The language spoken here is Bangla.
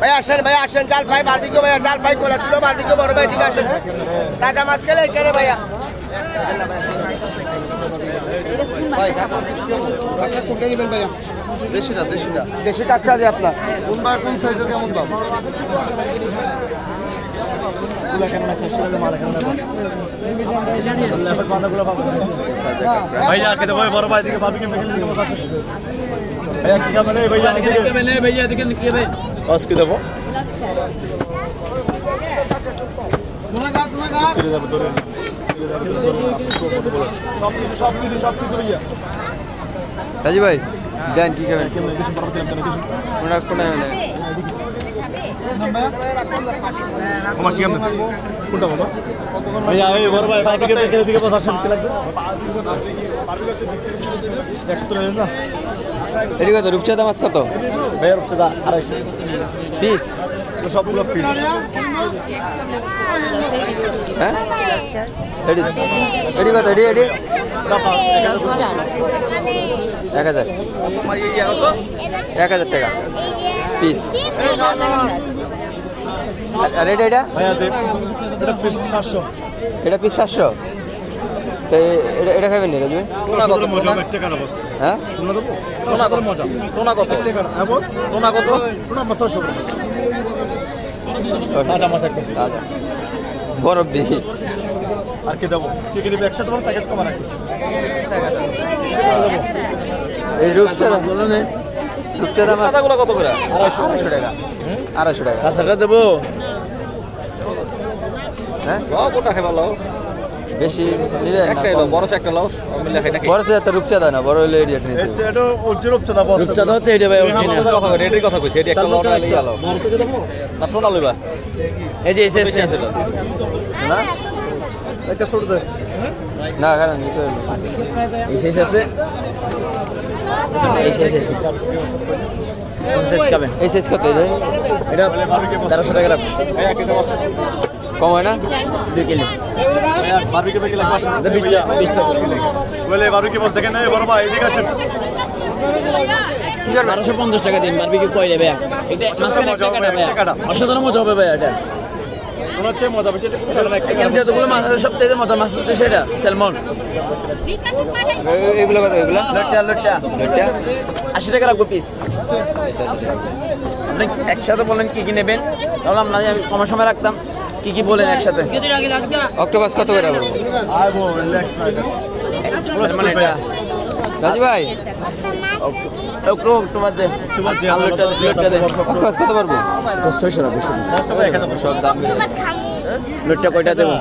ভাইয়া আসেন জাল ভাই বারবিকিউ ভাইয়া জাল ভাই কোলা ছিল বারবিকিউ বড় ভাই দিকে আসেন তাজা মাছ খেলে এখানে ভাইয়া ভাই কাঁকড়া কোনটা নেবেন ভাইয়া দেশি কাঁকড়া দিয়ে আপনার কোন ভাই কোন সাইজের কেমন দাম भैया कहते भाई बड़ो भाई दिखे भाभी के भैया की का बने भैया दिखे निकले भाई बस के देबो ছেড়ে যাবে ধরে সব কিছু भैया রাজি ভাই দেন কি খাবেন কোনটা কোনটা আমার কি আমরা কোনটা বাবা भैया এই বড় ভাই ভাবি के দিকে বস আসেন কি লাগবে এক্সট্রা না এটি কত রূপচাঁদা মাছ কত ভাইয়া রূপচাঁদা 250 পিস সবগুলো পিস হ্যাঁ এটি কত এটি 1000 টাকা পিস আর এটা ভাইয়া এটা পিস 700 এটা পিস 700 তো এটা খাবেন না রাজু টোনা কত মজা একটা কাটা বস হ্যাঁ টোনা দেবো টোনা কত মজা টোনা কত একটা কাটা হ্যাঁ বস টোনা কত টোনা 600 টাকা তাজা মাছ একদম তাজা বরফ দি আর কি দেবো কি নেবে একসাথে তোমার প্যাকেজ কমা রাখি এই রূপচাঁদা রূপচাঁদা মাছ টাকাগুলো কত করে 250 টাকা 250 টাকা কাঁচাটা দেবো হ্যাঁ কোটা খাই ভালো বেশি নিবেন একটা এলো বড় একটা লাও মিলে খাই নাকি বড় তো রূপচাঁদা না বড় হলে এডিট নিতে এটা অরিজিনাল রূপচাঁদা বস রূপচাঁদা হচ্ছে এটা ভাই অরিজিনাল কথা কই রেডি কথা কইছি এটা একটা লাও নাইলে ভালো বড় থেকে দেবো না টোনা লইবা এই যে এসএস না একটা ছোট দে না কেন নিতে এসএস আছে এসএস আছে এসএস খাবেন এই সাইজ কত এটা 1300 টাকা রাখুন কম হয় না 2 কিলো বারবিকিউ প্যাকেজ লাগবে 20 টাকা বলে বারবিকিউ বস দেখেন এই বড় ভাই এদিকে আসেন 1250 টাকা দিন বারবিকিউ কই নেবে এটা মাছখানে একটা কাটা ভাই অসাধারণ মজা হবে ভাই এটা তোর হচ্ছে মজা বেশি এটা কোন একটা এখানে যতগুলো মাছ আছে সবথেকে মজা মাছ হচ্ছে সেটা স্যালমন এগুলো কত এগুলো লটটা 80 টাকা রাখবো পিস আপনি একসাথে বলেন কি নেবেন তাহলে আমরা কম সময় রাখতাম কি বলেন একসাথে অক্টোপাস কত করে পড়বে আইবো রিল্যাক্স রাইডার স্যালমন এটা রাজু ভাই অক্টোপাস দে লটটা দে অক্টোপাস কত পড়বে 600 টাকা সব দাম লটটা কয়টা দেবো